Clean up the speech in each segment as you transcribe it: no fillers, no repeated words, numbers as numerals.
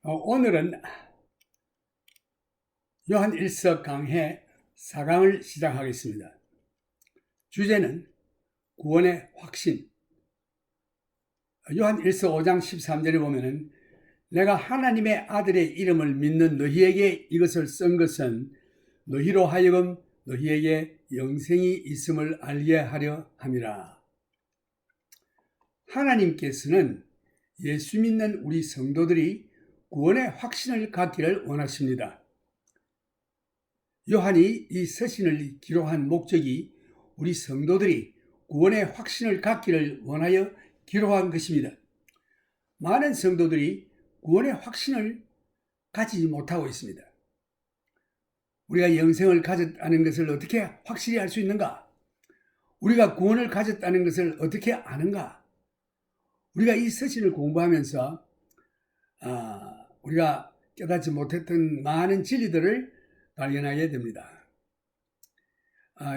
오늘은 요한 1서 강해 4강을 시작하겠습니다. 주제는 구원의 확신. 요한 1서 5장 13절에 보면은 내가 하나님의 아들의 이름을 믿는 너희에게 이것을 쓴 것은 너희로 하여금 너희에게 영생이 있음을 알게 하려 함이라. 하나님께서는 예수 믿는 우리 성도들이 구원의 확신을 갖기를 원하십니다. 요한이 이 서신을 기록한 목적이 우리 성도들이 구원의 확신을 갖기를 원하여 기록한 것입니다. 많은 성도들이 구원의 확신을 가지지 못하고 있습니다. 우리가 영생을 가졌다는 것을 어떻게 확실히 알 수 있는가? 우리가 구원을 가졌다는 것을 어떻게 아는가? 우리가 이 서신을 공부하면서 우리가 깨닫지 못했던 많은 진리들을 발견하게 됩니다.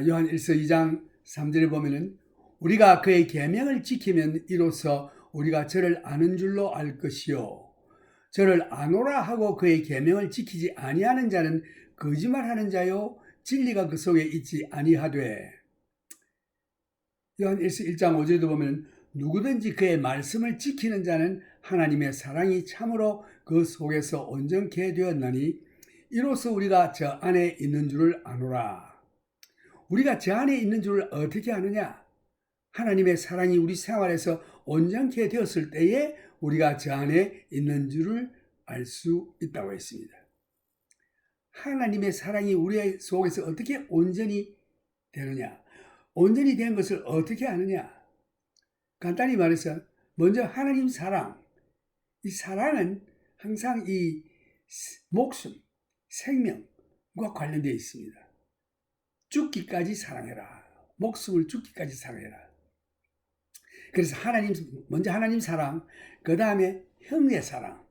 요한 1서 2장 3절에 보면은 우리가 그의 계명을 지키면 이로써 우리가 저를 아는 줄로 알 것이요 저를 아노라 하고 그의 계명을 지키지 아니하는 자는 거짓말하는 자요 진리가 그 속에 있지 아니하되. 요한 1서 1장 5절에도 보면 누구든지 그의 말씀을 지키는 자는 하나님의 사랑이 참으로 그 속에서 온전케 되었나니 이로써 우리가 저 안에 있는 줄을 아노라. 우리가 저 안에 있는 줄을 어떻게 아느냐? 하나님의 사랑이 우리 생활에서 온전케 되었을 때에 우리가 저 안에 있는 줄을 알 수 있다고 했습니다. 하나님의 사랑이 우리 속에서 어떻게 온전히 되느냐? 온전히 된 것을 어떻게 아느냐? 간단히 말해서 먼저 하나님 사랑. 이 사랑은 항상 이 목숨, 생명과 관련되어 있습니다. 죽기까지 사랑해라. 목숨을 죽기까지 사랑해라. 그래서 먼저 하나님 사랑, 그 다음에 형제 사랑.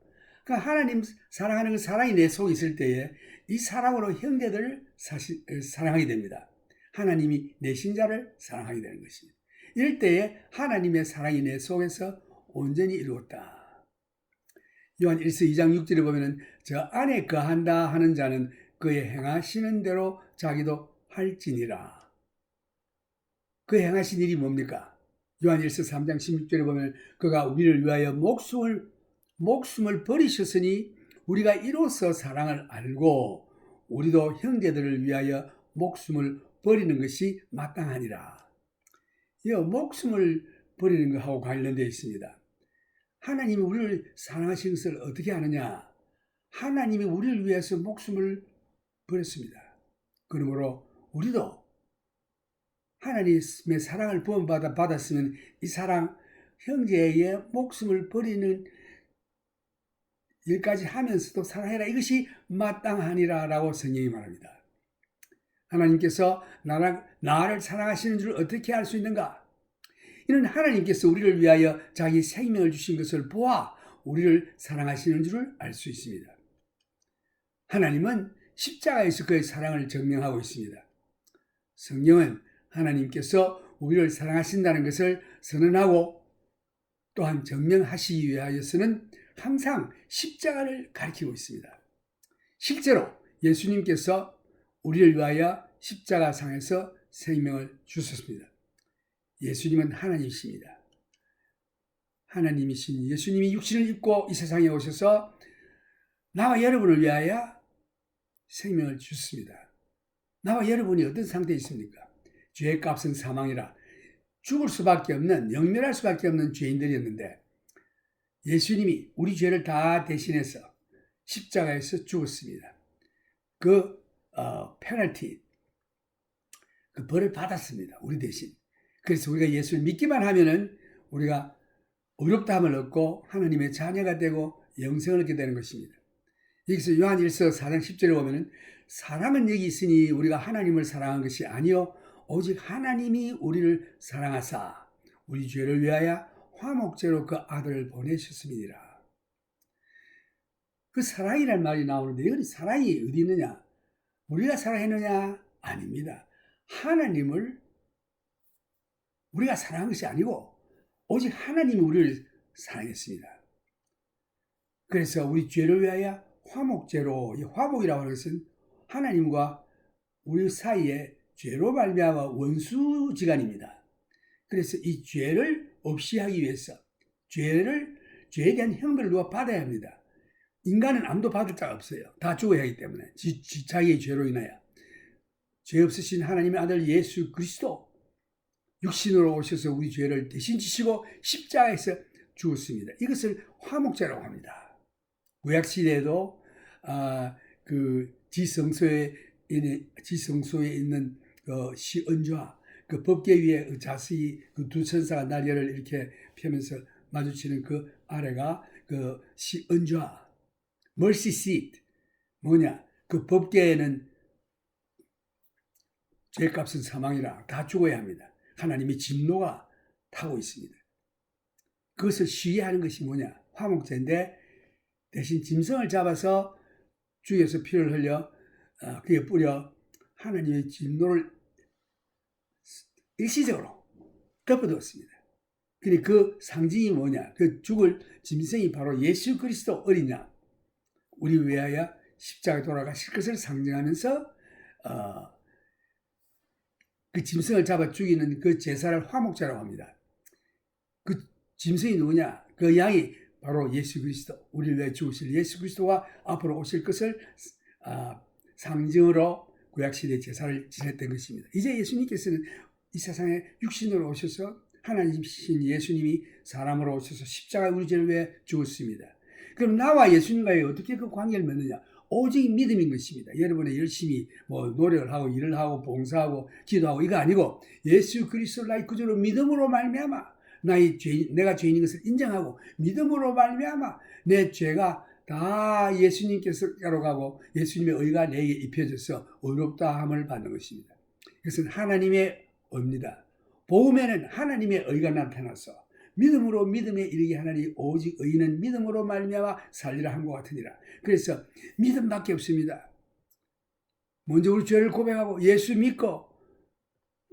그러니까 하나님 사랑하는 그 사랑이 내 속에 있을 때에 이 사랑으로 형제들을 사랑하게 됩니다. 하나님이 내 신자를 사랑하게 되는 것입니다. 이럴 때에 하나님의 사랑이 내 속에서 온전히 이루었다. 요한 1서 2장 6절에 보면은 저 안에 거한다 하는 자는 그의 행하시는 대로 자기도 할지니라. 그 행하신 일이 뭡니까? 요한 1서 3장 16절에 보면 그가 우리를 위하여 목숨을 버리셨으니 우리가 이로써 사랑을 알고 우리도 형제들을 위하여 목숨을 버리는 것이 마땅하니라. 이 목숨을 버리는 것하고 관련되어 있습니다. 하나님이 우리를 사랑하시는 것을 어떻게 아느냐? 하나님이 우리를 위해서 목숨을 버렸습니다. 그러므로 우리도 하나님의 사랑을 받았으면 이 사랑, 형제의 목숨을 버리는 일까지 하면서도 사랑해라. 이것이 마땅하니라 라고 성경이 말합니다. 하나님께서 나를 사랑하시는 줄 어떻게 알 수 있는가? 이는 하나님께서 우리를 위하여 자기 생명을 주신 것을 보아 우리를 사랑하시는 줄을 알 수 있습니다. 하나님은 십자가에서 그의 사랑을 증명하고 있습니다. 성경은 하나님께서 우리를 사랑하신다는 것을 선언하고 또한 증명하시기 위하여서는 항상 십자가를 가리키고 있습니다. 실제로 예수님께서 우리를 위하여 십자가상에서 생명을 주셨습니다. 예수님은 하나님이십니다. 하나님이신 예수님이 육신을 입고 이 세상에 오셔서 나와 여러분을 위하여 생명을 주셨습니다. 나와 여러분이 어떤 상태에 있습니까? 죄의 값은 사망이라 죽을 수밖에 없는, 영멸할 수밖에 없는 죄인들이었는데 예수님이 우리 죄를 다 대신해서 십자가에서 죽었습니다. 그 페널티, 그 벌을 받았습니다. 우리 대신. 그래서 우리가 예수를 믿기만 하면은 우리가 의롭다함을 얻고 하나님의 자녀가 되고 영생을 얻게 되는 것입니다. 여기서 요한 1서 4장 10절에 보면은 사랑은 여기 있으니 우리가 하나님을 사랑한 것이 아니요 오직 하나님이 우리를 사랑하사 우리 죄를 위하여 화목제로 그 아들을 보내셨음이니라. 그 사랑이란 말이 나오는데 여기 사랑이 어디 있느냐? 우리가 사랑했느냐? 아닙니다. 하나님을 우리가 사랑한 것이 아니고 오직 하나님이 우리를 사랑했습니다. 그래서 우리 죄를 위하여 화목제로, 이 화목이라고 하는 것은 하나님과 우리 사이에 죄로 말미암아 원수지간입니다. 그래서 이 죄를 없이 하기 위해서 죄에 대한 형벌을 누가 받아야 합니다. 인간은 아무도 받을 자가 없어요. 다 죽어야 하기 때문에 자기의 죄로 인하여. 죄 없으신 하나님의 아들 예수 그리스도 육신으로 오셔서 우리 죄를 대신 지시고 십자가에서 죽었습니다. 이것을 화목제라고 합니다. 구약시대에도 그 지성소에 있는 시은좌, 그 법궤 위에 자세히 그 두 천사가 날개를 이렇게 펴면서 마주치는 그 아래가 그 시은좌, mercy seat, 뭐냐? 그 법궤에는 죄값은 사망이라 다 죽어야 합니다. 하나님의 진노가 타고 있습니다. 그것을 시위하는 것이 뭐냐? 화목제인데 대신 짐승을 잡아서 죽여서 피를 흘려 그에 뿌려 하나님의 진노를 일시적으로 덮어두었습니다. 근데 그 상징이 뭐냐? 그 죽을 짐승이 바로 예수 그리스도 어린 양, 우리 위하여 십자가에 돌아가실 것을 상징하면서 그 짐승을 잡아 죽이는 그 제사를 화목제라고 합니다. 그 짐승이 누구냐? 그 양이 바로 예수 그리스도, 우리를 위해 죽으실 예수 그리스도가 앞으로 오실 것을 상징으로 구약시대 제사를 지냈던 것입니다. 이제 예수님께서는 이 세상에 육신으로 오셔서 하나님이신 예수님이 사람으로 오셔서 십자가에 우리 죄를 위해 죽었습니다. 그럼 나와 예수님과의 어떻게 그 관계를 맺느냐? 오직 믿음인 것입니다. 여러분의 열심히 노력을 하고 일을 하고 봉사하고 기도하고 이거 아니고 예수 그리스도를 나의 구주로 믿음으로 말미암아 내가 죄인인 것을 인정하고 믿음으로 말미암아 내 죄가 다 예수님께서로 가고 예수님의 의가 내게 입혀져서 의롭다 함을 받는 것입니다. 그것은 하나님의 의입니다. 복음에는 하나님의 의가 나타나서 믿음으로 믿음에 이르게 하나니 오직 의인은 믿음으로 말미암아 살리라 한 것 같으니라. 그래서 믿음밖에 없습니다. 먼저 우리 죄를 고백하고 예수 믿고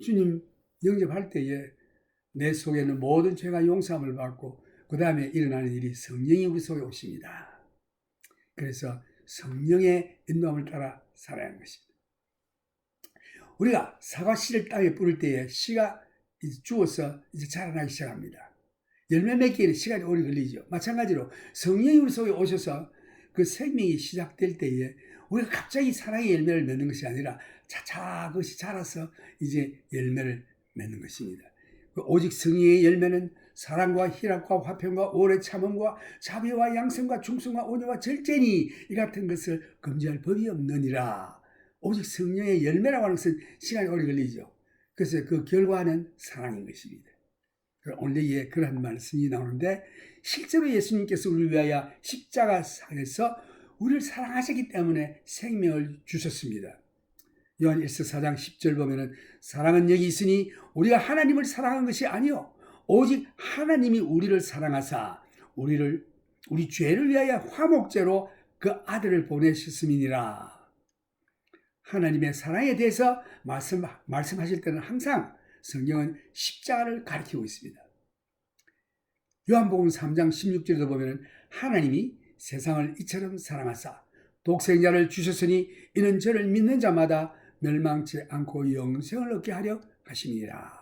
주님 영접할 때에 내 속에는 모든 죄가 용서함을 받고 그 다음에 일어나는 일이 성령이 우리 속에 오십니다. 그래서 성령의 인도함을 따라 살아야 하는 것입니다. 우리가 사과 씨를 땅에 뿌릴 때에 씨가 이제 죽어서 이제 자라나기 시작합니다. 열매 맺기에는 시간이 오래 걸리죠. 마찬가지로 성령이 우리 속에 오셔서 그 생명이 시작될 때에 우리가 갑자기 사랑의 열매를 맺는 것이 아니라 차차 그것이 자라서 이제 열매를 맺는 것입니다. 오직 성령의 열매는 사랑과 희락과 화평과 오래 참음과 자비와 양성과 충성과 온유와 절제니 이 같은 것을 금지할 법이 없느니라. 오직 성령의 열매라고 하는 것은 시간이 오래 걸리죠. 그래서 그 결과는 사랑인 것입니다. 오늘의 그런 말씀이 나오는데 실제로 예수님께서 우리를 위하여 십자가상에서 우리를 사랑하셨기 때문에 생명을 주셨습니다. 요한 1서 4장 10절 보면은 사랑은 여기 있으니 우리가 하나님을 사랑한 것이 아니요 오직 하나님이 우리를 사랑하사 우리 죄를 위하여 화목제로 그 아들을 보내셨음이니라. 하나님의 사랑에 대해서 말씀하실 때는 항상 성경은 십자가를 가리키고 있습니다. 요한복음 3장 16절에도 보면 하나님이 세상을 이처럼 사랑하사 독생자를 주셨으니 이는 저를 믿는 자마다 멸망치 않고 영생을 얻게 하려 하심이라.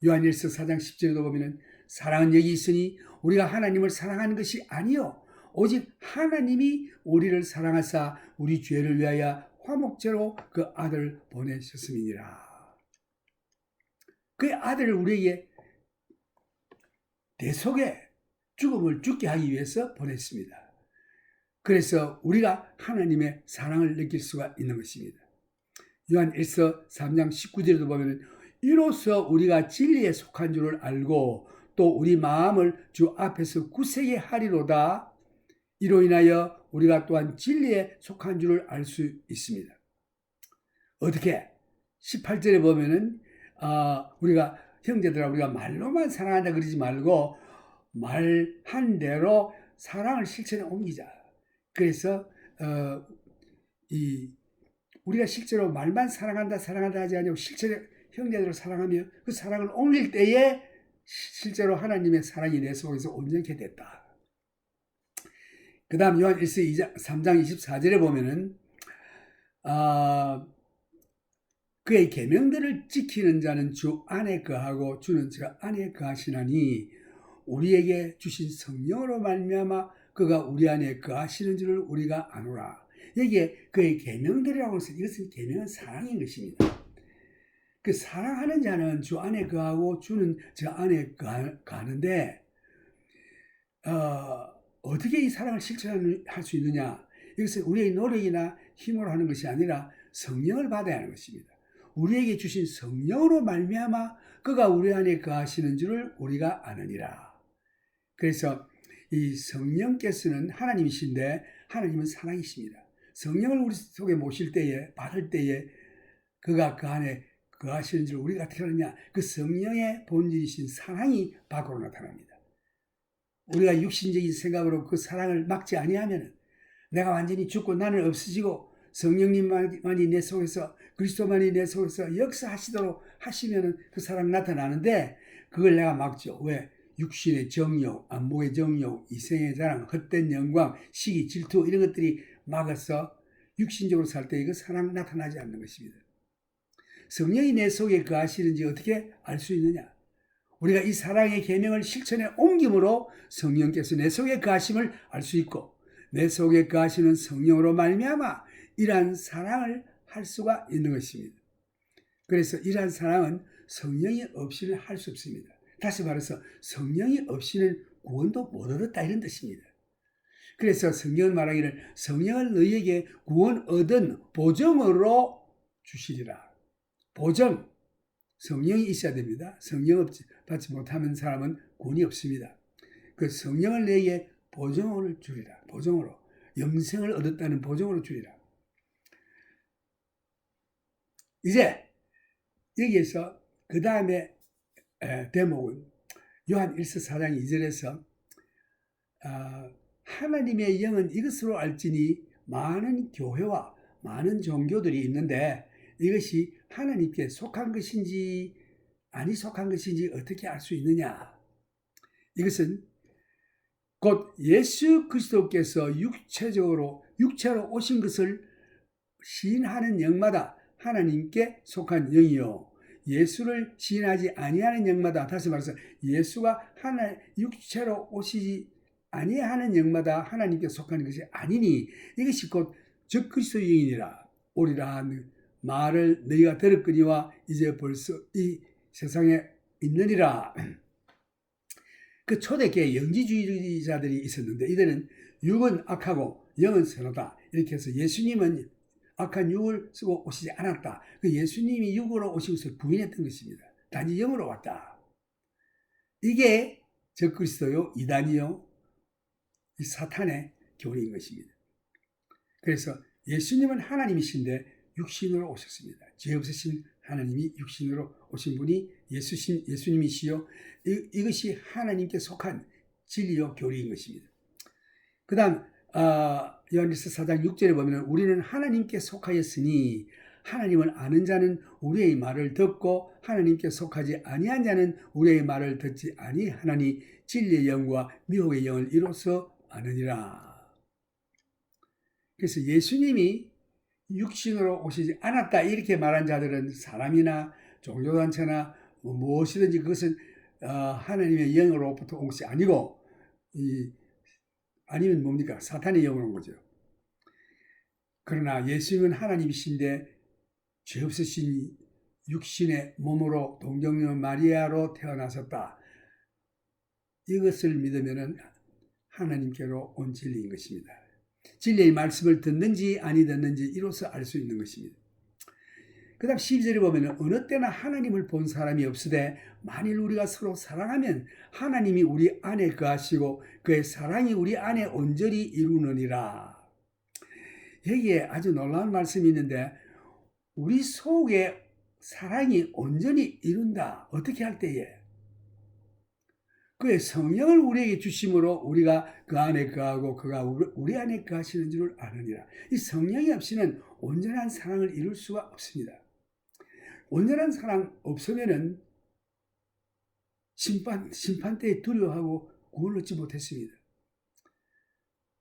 요한일서 4장 10절에도 보면 사랑은 여기 있으니 우리가 하나님을 사랑하는 것이 아니요 오직 하나님이 우리를 사랑하사 우리 죄를 위하여 화목제로 그 아들을 보내셨음이니라. 그 아들을 우리에게 대속의 죽음을 죽게 하기 위해서 보냈습니다. 그래서 우리가 하나님의 사랑을 느낄 수가 있는 것입니다. 요한 1서 3장 19절에도 보면 이로써 우리가 진리에 속한 줄을 알고 또 우리 마음을 주 앞에서 굳세게 하리로다. 이로 인하여 우리가 또한 진리에 속한 줄을 알 수 있습니다. 어떻게? 18절에 보면은 우리가 형제들아 우리가 말로만 사랑한다 그러지 말고 말한 대로 사랑을 실천에 옮기자. 그래서 우리가 실제로 말만 사랑한다 하지 아니고 실제로 형제들을 사랑하며 그 사랑을 옮길 때에 실제로 하나님의 사랑이 내 속에서 온전케 됐다. 그 다음 요한 1서 3장 24절에 보면은 그의 계명들을 지키는 자는 주 안에 거하고 주는 저 안에 거하시나니 우리에게 주신 성령으로 말미암아 그가 우리 안에 거하시는 줄을 우리가 아노라. 여기에 그의 계명들이라고 해서 이것은 계명은 사랑인 것입니다. 그 사랑하는 자는 주 안에 거하고 주는 저 안에 거하는데 어떻게 이 사랑을 실천할 수 있느냐? 이것은 우리의 노력이나 힘으로 하는 것이 아니라 성령을 받아야 하는 것입니다. 우리에게 주신 성령으로 말미암아 그가 우리 안에 거하시는 줄을 우리가 아느니라. 그래서 이 성령께서는 하나님이신데 하나님은 사랑이십니다. 성령을 우리 속에 모실 때에 받을 때에 그가 그 안에 거하시는 줄 우리가 어떻게 하느냐? 그 성령의 본질이신 사랑이 밖으로 나타납니다. 우리가 육신적인 생각으로 그 사랑을 막지 아니하면 내가 완전히 죽고 나는 없어지고 성령님만이 내 속에서 그리스도만이 내 속에서 역사하시도록 하시면 그 사랑 나타나는데 그걸 내가 막죠. 왜? 육신의 정욕, 안목의 정욕, 이생의 자랑, 헛된 영광, 시기, 질투 이런 것들이 막아서 육신적으로 살 때 그 사랑 나타나지 않는 것입니다. 성령이 내 속에 거하시는지 어떻게 알 수 있느냐? 우리가 이 사랑의 계명을 실천에 옮김으로 성령께서 내 속에 거하심을 알 수 있고 내 속에 거하시는 성령으로 말미암아 이러한 사랑을 할 수가 있는 것입니다. 그래서 이러한 사랑은 성령이 없이는 할 수 없습니다. 다시 말해서 성령이 없이는 구원도 못 얻었다 이런 뜻입니다. 그래서 성경은 말하기를 성령을 너희에게 구원 얻은 보정으로 주시리라. 보정, 성령이 있어야 됩니다. 성령 받지 못하는 사람은 구원이 없습니다. 그 성령을 내게 보정을 주리라. 보정으로. 영생을 얻었다는 보정으로 주리라. 이제 여기에서 그 다음에 대목은 요한 1서 4장 2절에서 하나님의 영은 이것으로 알지니 많은 교회와 많은 종교들이 있는데 이것이 하나님께 속한 것인지 아니 속한 것인지 어떻게 알 수 있느냐? 이것은 곧 예수 그리스도께서 육체로 오신 것을 시인하는 영마다 하나님께 속한 영이요 예수를 시인하지 아니하는 영마다 다시 말해서 예수가 육체로 오시지 아니하는 영마다 하나님께 속한 것이 아니니 이것이 곧 적그리스도 영이니라 오리라 하는 말을 너희가 들었거니와 이제 벌써 이 세상에 있느니라. 그 초대교회 영지주의자들이 있었는데 이들은 육은 악하고 영은 선하다 이렇게 해서 예수님은 악한 육을 쓰고 오시지 않았다. 그 예수님이 육으로 오신 것을 부인했던 것입니다. 단지 영으로 왔다. 이게 적그리스도요 이단이요 이 사탄의 교리인 것입니다. 그래서 예수님은 하나님이신데 육신으로 오셨습니다. 죄 없으신 하나님이 육신으로 오신 분이 예수님이시요 이것이 하나님께 속한 진리요 교리인 것입니다. 그 다음 요한일서 4장 6절에 보면 우리는 하나님께 속하였으니 하나님을 아는 자는 우리의 말을 듣고 하나님께 속하지 아니한 자는 우리의 말을 듣지 아니하나니 진리의 영과 미혹의 영을 이로써 아느니라. 그래서 예수님이 육신으로 오시지 않았다 이렇게 말한 자들은 사람이나 종교단체나 무엇이든지 그것은 하나님의 영으로부터 온 것이 아니고 아니면 뭡니까? 사탄의 영으로 온 거죠. 그러나 예수님은 하나님이신데 죄 없으신 육신의 몸으로 동정녀 마리아로 태어나셨다. 이것을 믿으면 하나님께로 온 진리인 것입니다. 진리의 말씀을 듣는지 아니 듣는지 이로써 알 수 있는 것입니다. 그 다음 12절에 보면 어느 때나 하나님을 본 사람이 없으되 만일 우리가 서로 사랑하면 하나님이 우리 안에 거하시고 그의 사랑이 우리 안에 온전히 이루느니라. 여기에 아주 놀라운 말씀이 있는데 우리 속에 사랑이 온전히 이룬다. 어떻게 할 때에? 그의 성령을 우리에게 주심으로 우리가 그 안에 거하고 그가 우리 안에 거하시는 줄을 아느니라. 이 성령이 없이는 온전한 사랑을 이룰 수가 없습니다. 온전한 사랑 없으면은 심판 때에 두려워하고 구원을 얻지 못했습니다.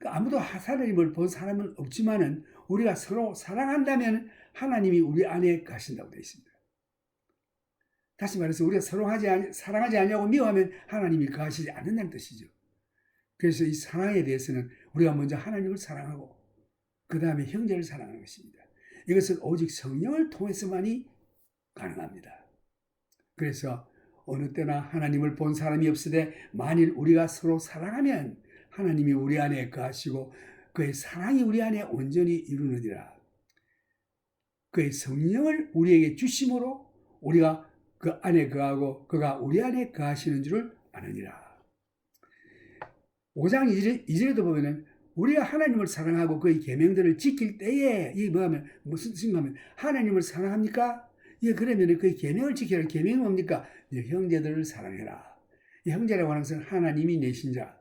아무도 하나님을 본 사람은 없지만은 우리가 서로 사랑한다면 하나님이 우리 안에 가신다고 되어 있습니다. 다시 말해서 우리가 서로 사랑하지 않냐고 미워하면 하나님이 거하시지 않는다는 뜻이죠. 그래서 이 사랑에 대해서는 우리가 먼저 하나님을 사랑하고 그 다음에 형제를 사랑하는 것입니다. 이것은 오직 성령을 통해서만이 가능합니다. 그래서 어느 때나 하나님을 본 사람이 없으되 만일 우리가 서로 사랑하면 하나님이 우리 안에 거하시고 그의 사랑이 우리 안에 온전히 이루느니라. 그의 성령을 우리에게 주심으로 우리가 그 안에 거하고 그가 우리 안에 거하시는 줄을 아느니라. 5장 2절에도 보면은 우리가 하나님을 사랑하고 그의 계명들을 지킬 때에 이게 뭐하면 무슨 뜻인가하면 하나님을 사랑합니까? 예, 그러면 그의 계명을 지키라. 계명이 뭡니까? 형제들을 사랑해라. 이 형제라고 하는 것은 하나님이 내신 자.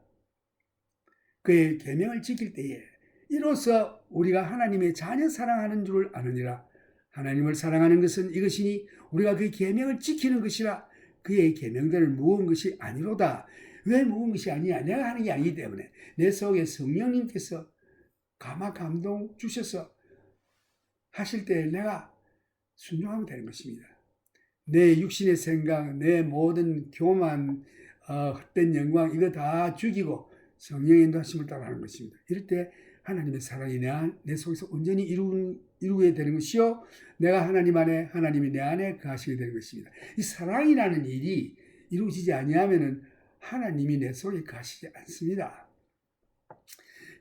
그의 계명을 지킬 때에 이로써 우리가 하나님의 자녀 사랑하는 줄을 아느니라. 하나님을 사랑하는 것은 이것이니 우리가 그의 계명을 지키는 것이라. 그의 계명들을 무거운 것이 아니로다. 왜 무거운 것이 아니야? 내가 하는 게 아니기 때문에 내 속에 성령님께서 감동 주셔서 하실 때 내가 순종하면 되는 것입니다. 내 육신의 생각, 내 모든 교만, 헛된 영광 이거 다 죽이고 성령의 인도하심을 따라하는 것입니다. 이럴 때 하나님의 사랑이 내 속에서 온전히 이루게 되는 것이요 내가 하나님 안에 하나님이 내 안에 거하시게 되는 것입니다. 이 사랑이라는 일이 이루어지지 아니하면은 하나님이 내 속에 거하시지 않습니다.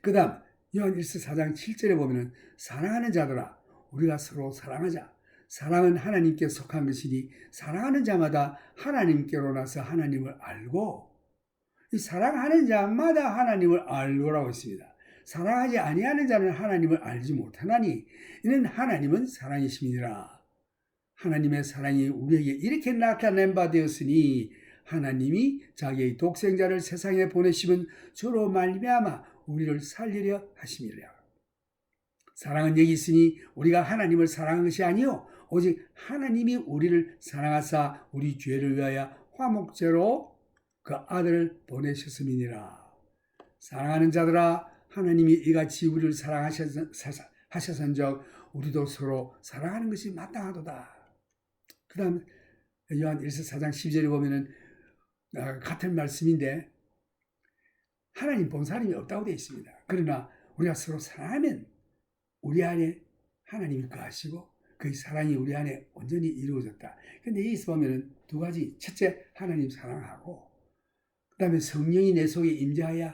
그 다음 요한일서 4장 7절에 보면은 사랑하는 자들아 우리가 서로 사랑하자. 사랑은 하나님께 속한 것이니 사랑하는 자마다 하나님께로 나서 하나님을 알고 이 사랑하는 자마다 하나님을 알고라고 했습니다. 사랑하지 아니하는 자는 하나님을 알지 못하나니 이는 하나님은 사랑이심이니라. 하나님의 사랑이 우리에게 이렇게 나타낸 바 되었으니 하나님이 자기의 독생자를 세상에 보내심은 저로 말미암아 우리를 살리려 하심이라. 사랑은 여기 있으니 우리가 하나님을 사랑한 것이 아니요 오직 하나님이 우리를 사랑하사 우리 죄를 위하여 화목제로 그 아들을 보내셨음이니라. 사랑하는 자들아 하나님이 이같이 우리를 사랑하셨은적 우리도 서로 사랑하는 것이 마땅하도다. 그 다음 요한 1서 4장 12절에 보면은 같은 말씀인데 하나님 본 사람이 없다고 되어 있습니다. 그러나 우리가 서로 사랑하면 우리 안에 하나님이 거하시고 그 사랑이 우리 안에 온전히 이루어졌다. 근데 여기서 보면은 두 가지. 첫째, 하나님 사랑하고, 그 다음에 성령이 내 속에 임재하여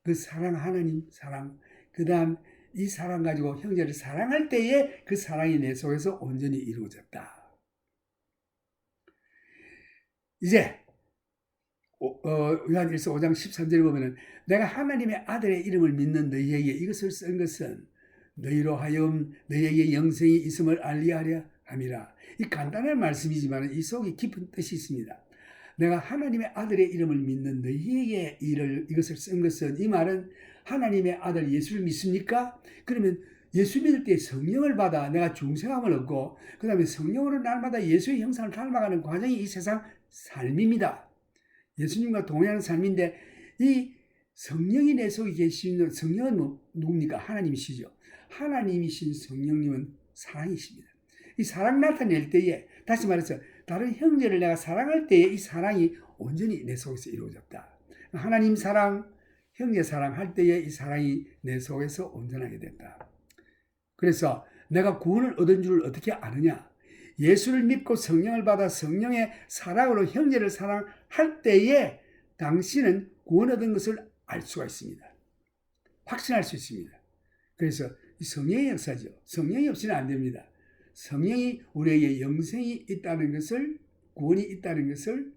그 사랑, 하나님 사랑, 그 다음 이 사랑 가지고 형제를 사랑할 때에 그 사랑이 내 속에서 온전히 이루어졌다. 이제, 요한일서 5장 13절에 보면은 내가 하나님의 아들의 이름을 믿는 너희에게 이것을 쓴 것은 너희로 하여금 너희에게 영생이 있음을 알리하려 함이라. 이 간단한 말씀이지만 이 속에 깊은 뜻이 있습니다. 내가 하나님의 아들의 이름을 믿는 너희에게 이것을 쓴 것은 이 말은 하나님의 아들 예수를 믿습니까? 그러면 예수 믿을 때 성령을 받아 내가 중생함을 얻고 그 다음에 성령으로 날마다 예수의 형상을 닮아가는 과정이 이 세상 삶입니다. 예수님과 동행하는 삶인데 이 성령이 내 속에 계시는 성령은 누굽니까? 하나님이시죠. 하나님이신 성령님은 사랑이십니다. 이 사랑 나타낼 때에 다시 말해서 다른 형제를 내가 사랑할 때에 이 사랑이 온전히 내 속에서 이루어졌다. 하나님 사랑, 형제 사랑할 때에 이 사랑이 내 속에서 온전하게 된다. 그래서 내가 구원을 얻은 줄 어떻게 아느냐? 예수를 믿고 성령을 받아 성령의 사랑으로 형제를 사랑할 때에 당신은 구원 얻은 것을 알 수가 있습니다. 확신할 수 있습니다. 그래서 성령의 역사죠. 성령이 없이는 안 됩니다. 성령이 우리에게 영생이 있다는 것을, 구원이 있다는 것을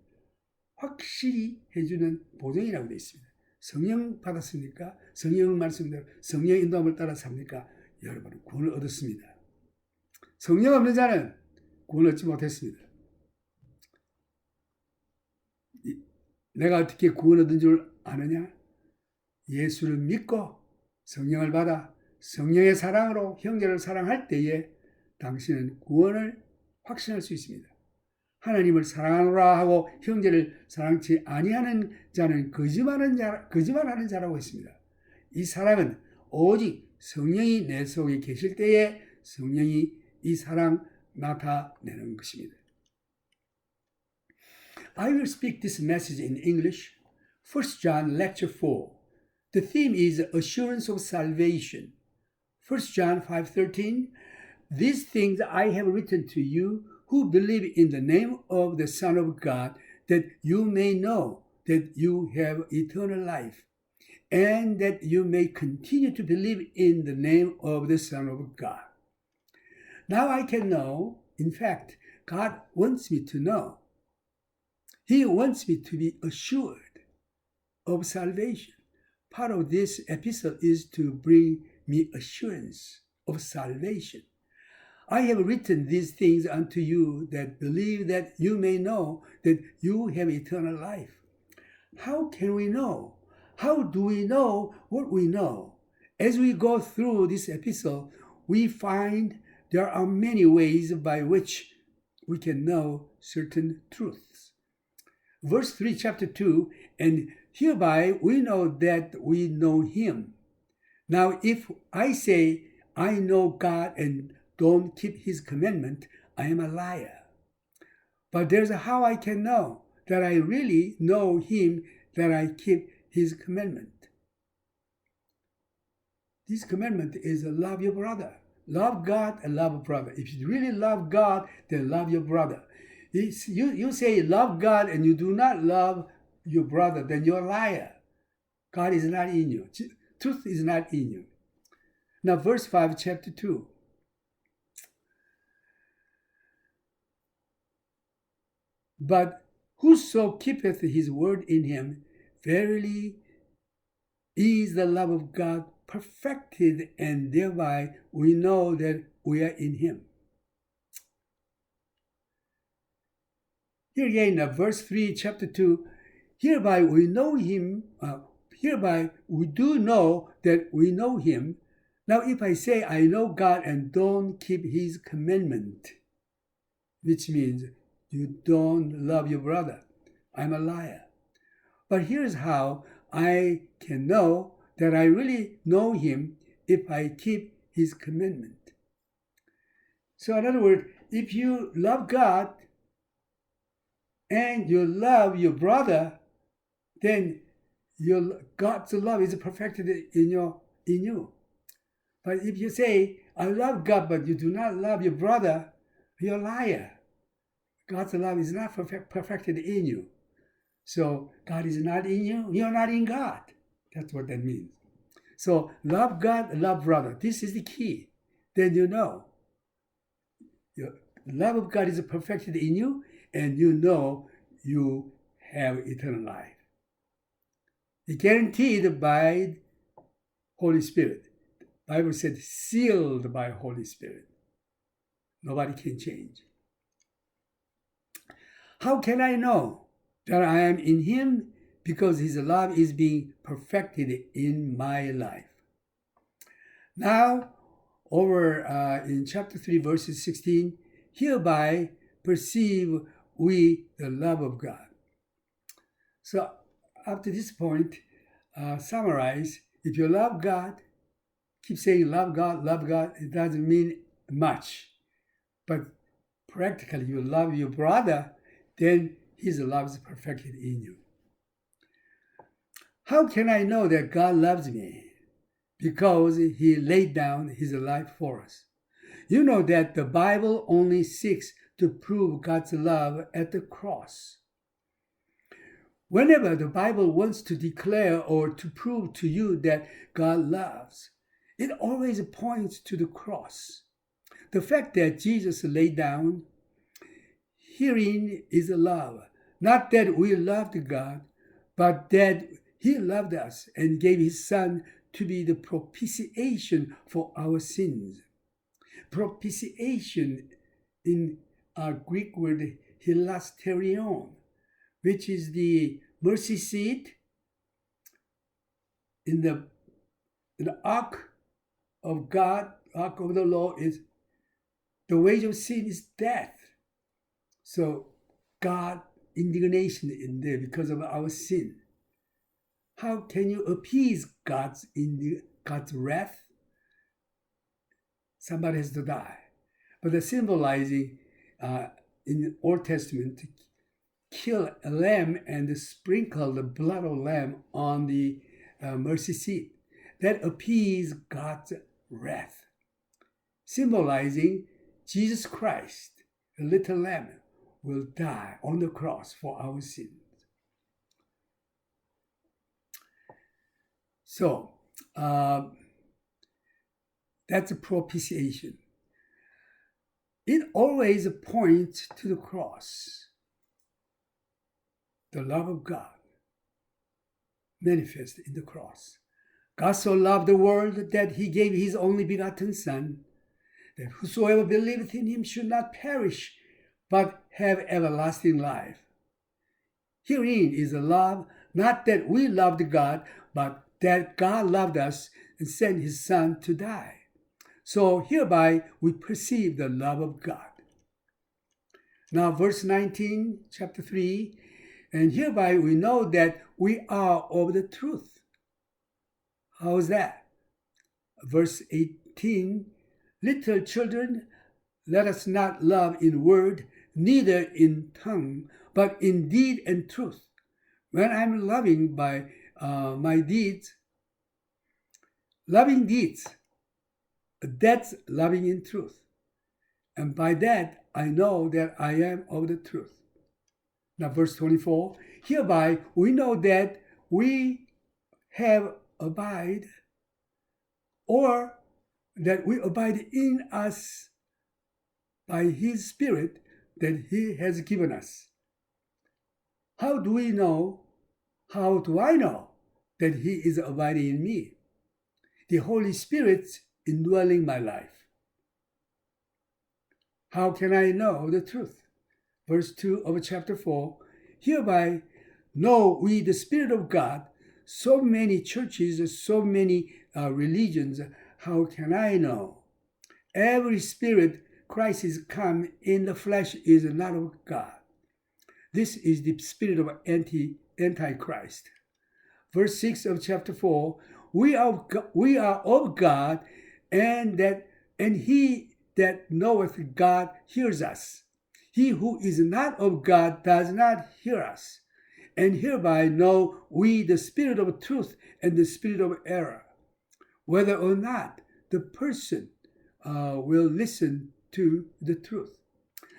확실히 해주는 보증이라고 되어 있습니다. 성령 받았습니까? 성령 말씀대로 성령의 인도함을 따라 삽니까? 여러분은 구원을 얻었습니다. 성령 없는 자는 구원을 얻지 못했습니다. 내가 어떻게 구원 얻은 줄 아느냐? 예수를 믿고 성령을 받아 성령의 사랑으로 형제를 사랑할 때에 당신은 구원을 확신할 수 있습니다. 하나님을 사랑하노라 하고 형제를 사랑치 아니하는 자는 거짓말하는 자라고 했습니다. 이 사랑은 오직 성령이 내 속에 계실 때에 성령이 이 사랑 나타내는 것입니다. I will speak this message in English. 1 John lecture 4. The theme is assurance of salvation. 1 John 5:13. These things I have written to you who believe in the name of the Son of God, that you may know that you have eternal life, and that you may continue to believe in the name of the Son of God. Now I can know, in fact, God wants me to know. He wants me to be assured of salvation. Part of this episode is to bring me assurance of salvation. I have written these things unto you that believe, that you may know that you have eternal life. How can we know? How do we know what we know? As we go through this episode, we find there are many ways by which we can know certain truths. Verse 3, chapter 2, and hereby we know that we know him. Now, if I say I know God and don't keep his commandment, I am a liar. But there's how I can know that I really know him, that I keep his commandment. This commandment is love your brother. Love God and love brother. If you really love God, then love your brother. You say love God and you do not love your brother, then you're a liar. God is not in you. Truth is not in you. Now, verse 5, chapter 2. But whoso keepeth his word in him, verily is the love of God perfected, and thereby we know that we are in him. Here again, verse 3, chapter 2, hereby we know him, hereby we do know that we know him. Now, if I say I know God and don't keep his commandment, which means you don't love your brother, I'm a liar. But here's how I can know that I really know him, if I keep his commandment. So in other words, if you love God and you love your brother, then God's love is perfected in you. But if you say, I love God, but you do not love your brother, you're a liar. God's love is not perfected in you. So God is not in you, you're not in God. That's what that means. So love God, love brother. This is the key. Then you know. The love of God is perfected in you, and you know you have eternal life. It's guaranteed by Holy Spirit. The Bible said sealed by Holy Spirit. Nobody can change. How can I know that I am in him? Because his love is being perfected in my life. Now, over in chapter 3, verses 16, hereby perceive we the love of God. So, up to this point, summarize, if you love God, keep saying love God, it doesn't mean much. But practically, you love your brother, then his love is perfected in you. How can I know that God loves me? Because he laid down his life for us. You know that the Bible only seeks to prove God's love at the cross. Whenever the Bible wants to declare or to prove to you that God loves, it always points to the cross. The fact that Jesus laid down, herein is love. Not that we loved God, but that he loved us and gave his Son to be the propitiation for our sins. Propitiation in our Greek word hilasterion, which is the mercy seat in the ark of God, ark of the law, is the wage of sin is death. So God indignation in there because of our sin. how can you appease God's wrath? Somebody has to die. But the symbolizing in the Old Testament, to kill a lamb and sprinkle the blood of lamb on the mercy seat. That appease God's wrath, symbolizing Jesus Christ, the little lamb, will die on the cross for our sins. So, that's a propitiation. It always points to the cross, the love of God manifested in the cross. God so loved the world that he gave his only begotten Son, that whosoever believeth in him should not perish, but have everlasting life. Herein is the love, not that we loved God, but that God loved us and sent his Son to die. So hereby we perceive the love of God. Now verse 19, chapter 3, and hereby we know that we are of the truth. How is that? Verse 18, little children, let us not love in word, neither in tongue, but in deed and truth. When I'm loving by my deeds, loving deeds, that's loving in truth. And by that, I know that I am of the truth. Now, verse 24, hereby we know that we have abide, or that we abide in us by his Spirit that he has given us. How do we know? How do I know that he is abiding in me? The Holy Spirit indwelling my life. How can I know the truth? Verse 2 of chapter 4, hereby know we the Spirit of God. So many churches, so many religions, how can I know? Every spirit Christ is come in the flesh is not of God. This is the spirit of Antichrist. Verse 6 of chapter 4, we are of God, and he that knoweth God hears us. He who is not of God does not hear us. And hereby know we the spirit of truth and the spirit of error, whether or not the person will listen to the truth.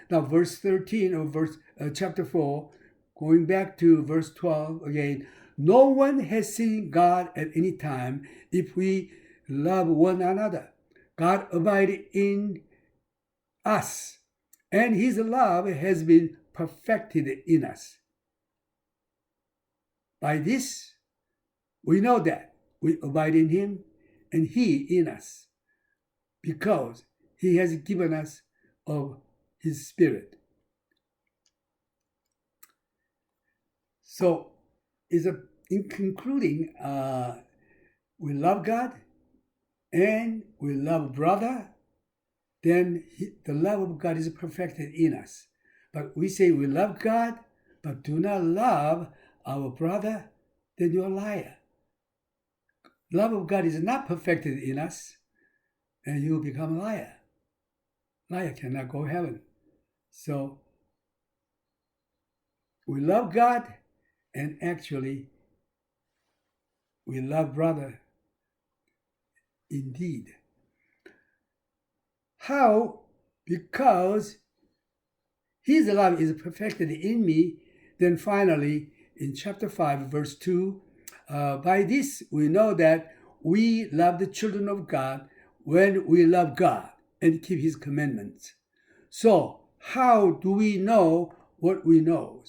Now, verse 13 of chapter 4, going back to verse 12 again, no one has seen God at any time. If we love one another, God abides in us, and his love has been perfected in us. By this, we know that we abide in him and he in us, because he has given us of his Spirit. So, in concluding, we love God and we love brother, then the love of God is perfected in us. But we say we love God, but do not love our brother, then you're a liar. Love of God is not perfected in us, and you will become a liar. Liar cannot go to heaven. So we love God, and actually we love brother indeed. How? Because his love is perfected in me. Then finally, in chapter 5, verse 2, by this we know that we love the children of God when we love God and keep his commandments. So, how do we know what we know?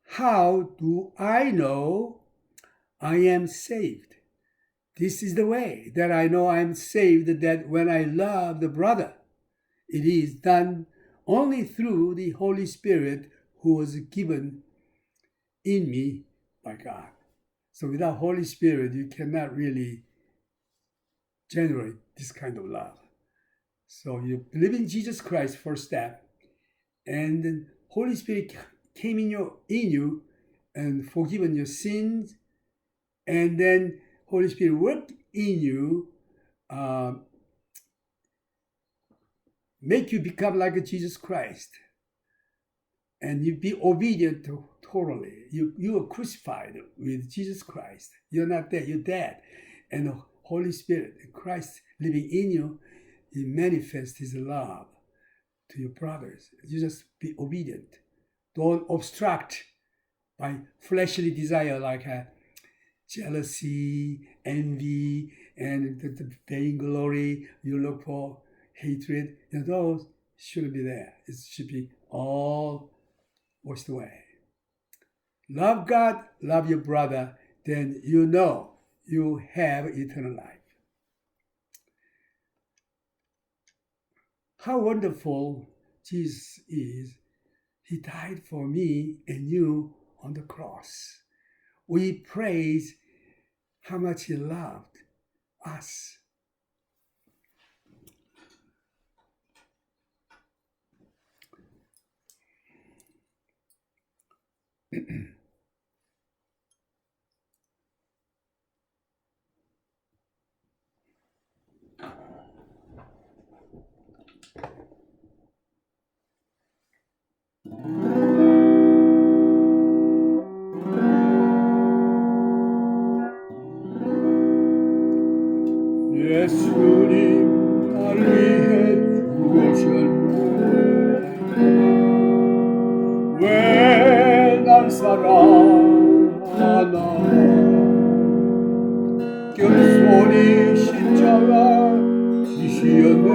How do I know I am saved? This is the way that I know I am saved, that when I love the brother, it is done only through the Holy Spirit who was given in me by God. So without Holy Spirit, you cannot really generate this kind of love. So you believe in Jesus Christ, first step, and the Holy Spirit came in you and forgiven your sins and then Holy Spirit work in you, make you become like Jesus Christ, and you be obedient totally. You are crucified with Jesus Christ. You're not dead, you're dead. And the Holy Spirit, Christ living in you, He manifests His love to your brothers. You just be obedient. Don't obstruct by fleshly desire like jealousy, envy, and the vainglory you look for, hatred. Those shouldn't be there. It should be all washed away. Love God, love your brother, then you know you have eternal life. How wonderful Jesus is. He died for me and you on the cross. We praise how much He loved us. 예수님 날 위해 죽으셨네. 왜 날 사랑하나. 겸손히 십자가 지시었네.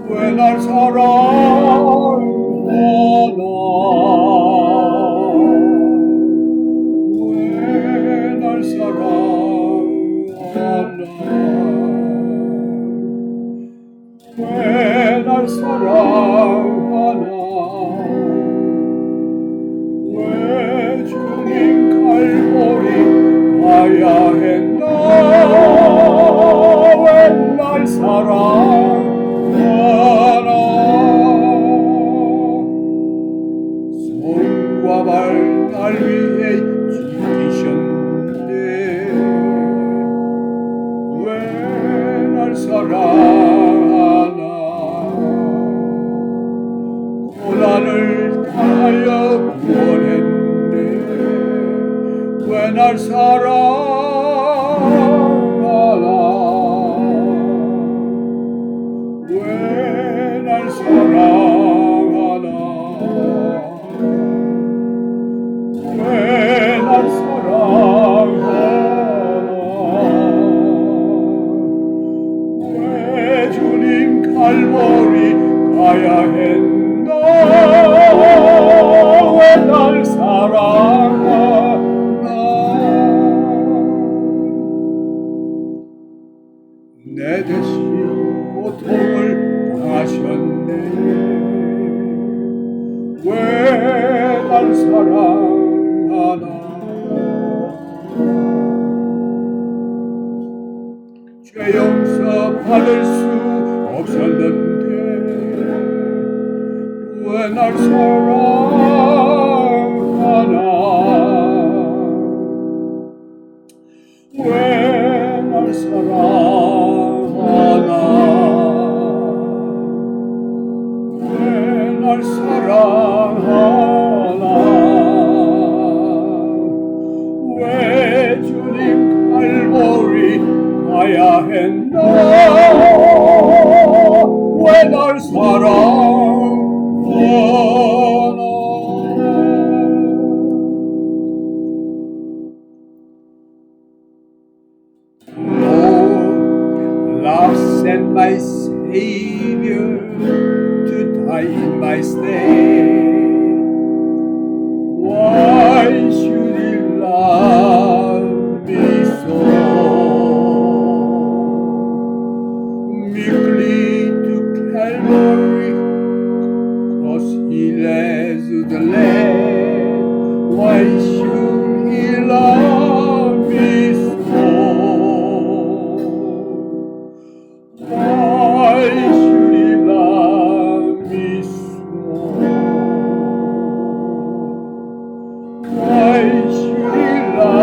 왜 날 사랑하나. 왜 날 사랑하나. 왜 날 사랑하나. 왜 주님 갈보리 가야 했나. 왜 날 사랑하나. 손과 발 날 위해 지키셨네. 왜 날 사랑하나. 고난을 당하여 구원했네. 왜 날 사랑하나. 왜 날 사랑하나. 왜 날 사랑하나. 왜 주님 갈보리 가야 했나. 왜 날 사랑하나. 내 대신 고통을 당하셨네. 왜 날 사랑하나. 죄 용서 받을 수 없었는데 왜 날 사랑하나. 왜 날 사랑하나. 왜 날 사랑하나. 왜 주님 갈보리 가야 했나. 왜 날 사랑하나. Lord, love sent my Savior to die in my stead. Why should He love me so? Meekly to Calvary cross He led to the land. Why should He love me so? Why should He love me so? Why should He love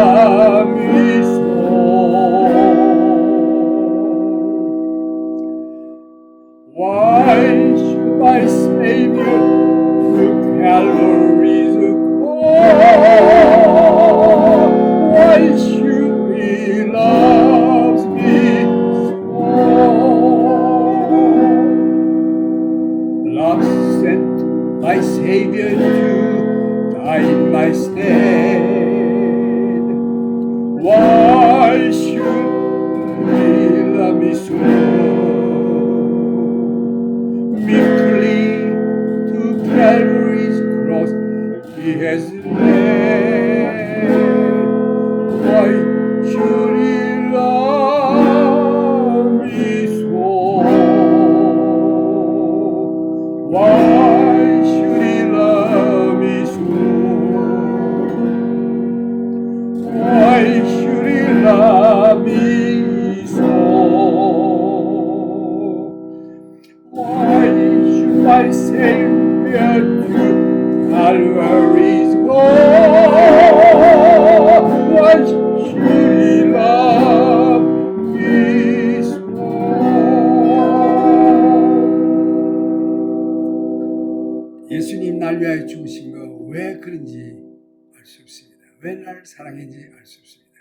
왜 나를 사랑했는지 알 수 없습니다.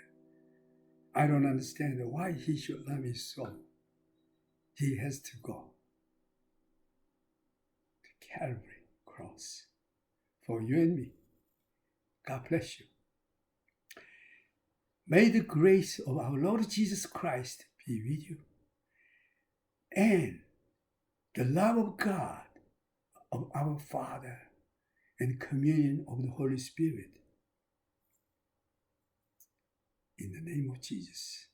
I don't understand why he should love me so. He has to go to Calvary cross for you and me. God bless you. May the grace of our Lord Jesus Christ be with you. And the love of God, of our Father, and communion of the Holy Spirit. In the name of Jesus.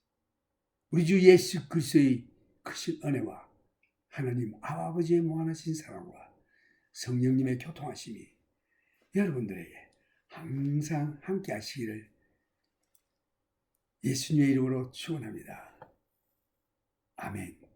우리 주 예수 그리스도의 크신 은혜와 하나님 아버지의 무한하신 사랑과 성령님의 교통하심이 여러분들에게 항상 함께 하시기를 예수님의 이름으로 축원합니다. 아멘.